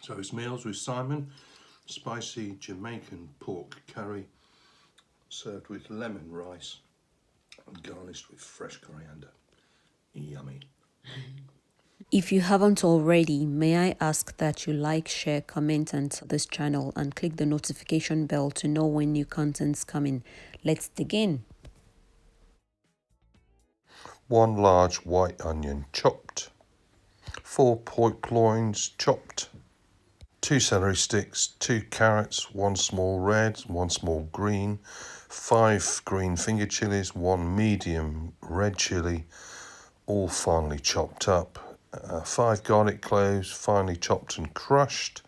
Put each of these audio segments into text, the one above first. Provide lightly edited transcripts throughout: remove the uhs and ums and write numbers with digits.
So it's Meals with Simon, spicy Jamaican pork curry, served with lemon rice and garnished with fresh coriander. Yummy. If you haven't already, may I ask that you like, share, comment on this channel and click the notification bell to know when new content's coming. Let's dig in. 1 large white onion chopped, 4 pork loins chopped, 2 celery sticks, 2 carrots, 1 small red, 1 small green, 5 green finger chilies, 1 medium red chili, all finely chopped up, 5 garlic cloves, finely chopped and crushed,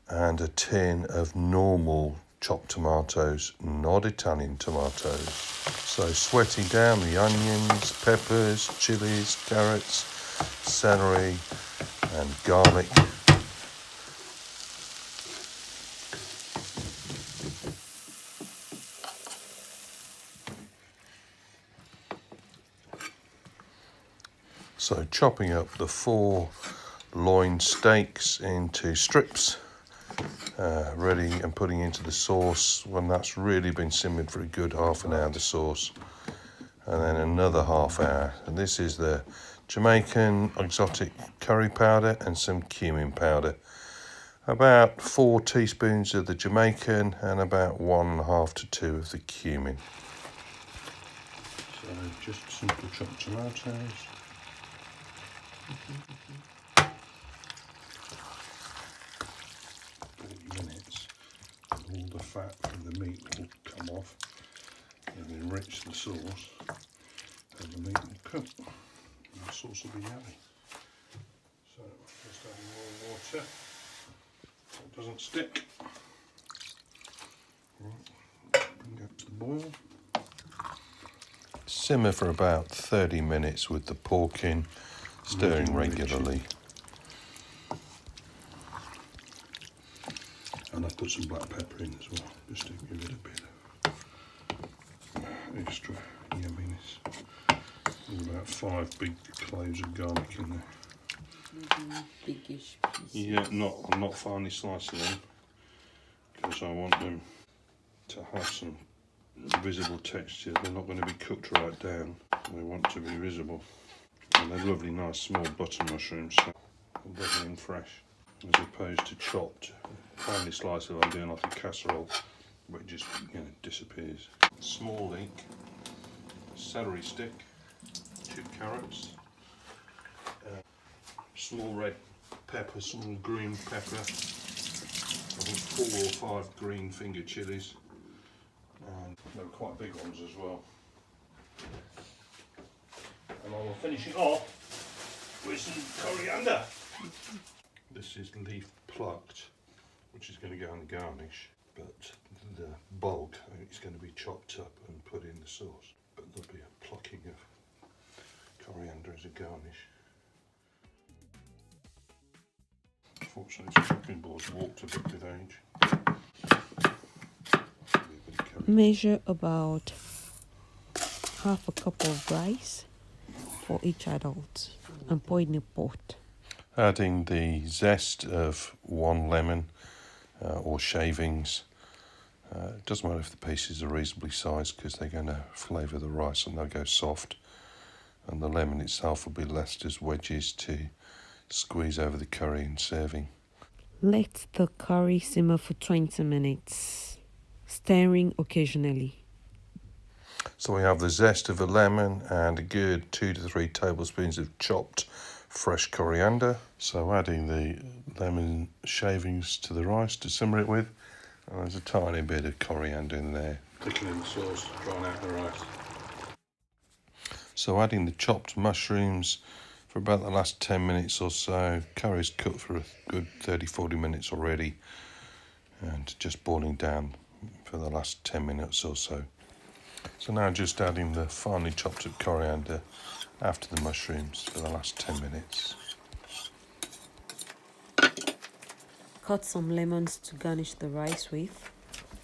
and a tin of normal chopped tomatoes, not Italian tomatoes. So sweating down the onions, peppers, chilies, carrots, celery and garlic. So chopping up the 4 loin steaks into strips, ready and putting into the sauce when that's really been simmered for a good half an hour, the sauce, and then another half hour. And this is the Jamaican exotic curry powder and some cumin powder. About 4 teaspoons of the Jamaican and about 1.5 to 2 of the cumin. So just simple chopped tomatoes. 30 minutes, and all the fat from the meat will come off and enrich the sauce, and the meat will cook, and the sauce will be yummy. So just adding more water so it doesn't stick. Bring up to the boil. Simmer for about 30 minutes with the pork in, stirring regularly. And I've put some black pepper in as well, just to give it a bit of extra yumminess. There's about 5 big cloves of garlic in there. Biggish pieces. Yeah, I'm not finely slicing them because I want them to have some visible texture. They're not going to be cooked right down. They want to be visible. And they're lovely, nice small butter mushrooms, so lovely and fresh, as opposed to chopped. Finely sliced if I'm doing like a casserole, where it just disappears. Small leek, celery stick, 2 carrots, small red pepper, small green pepper, I think 4 or 5 green finger chilies, and they're quite big ones as well. And I will finish it off with some coriander. This is leaf plucked, which is going to go on the garnish, but the bulk is going to be chopped up and put in the sauce. But there'll be a plucking of coriander as a garnish. Unfortunately, this chopping board's warped a bit with age. Measure about half a cup of rice for each adult and pour it in a pot. Adding the zest of 1 lemon or shavings. It doesn't matter if the pieces are reasonably sized because they're going to flavour the rice and they'll go soft. And the lemon itself will be left as wedges to squeeze over the curry in serving. Let the curry simmer for 20 minutes, stirring occasionally. So we have the zest of a lemon and a good 2 to 3 tablespoons of chopped fresh coriander. So adding the lemon shavings to the rice to simmer it with, and there's a tiny bit of coriander in there. Thickening the sauce, drying out the rice. So adding the chopped mushrooms for about the last 10 minutes or so. Curry's cooked for a good 30-40 minutes already, and just boiling down for the last 10 minutes or so. So now just adding the finely chopped up coriander after the mushrooms for the last 10 minutes. Cut some lemons to garnish the rice with.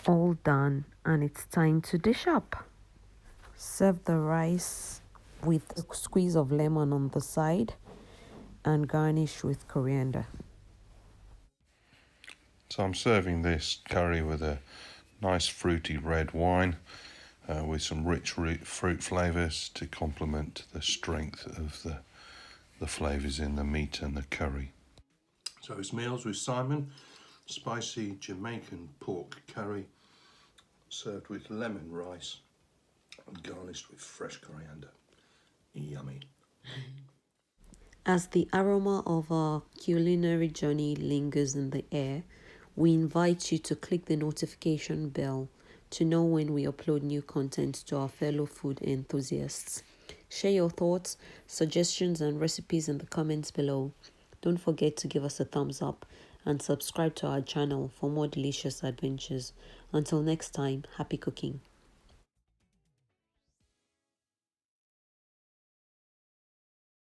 All done, and it's time to dish up. Serve the rice with a squeeze of lemon on the side and garnish with coriander. So I'm serving this curry with a nice fruity red wine with some rich fruit flavours to complement the strength of the flavours in the meat and the curry. So it's Meals with Simon, spicy Jamaican pork curry served with lemon rice and garnished with fresh coriander. Yummy. As the aroma of our culinary journey lingers in the air, we invite you to click the notification bell to know when we upload new content to our fellow food enthusiasts. Share your thoughts, suggestions, and recipes in the comments below. Don't forget to give us a thumbs up and subscribe to our channel for more delicious adventures. Until next time, happy cooking.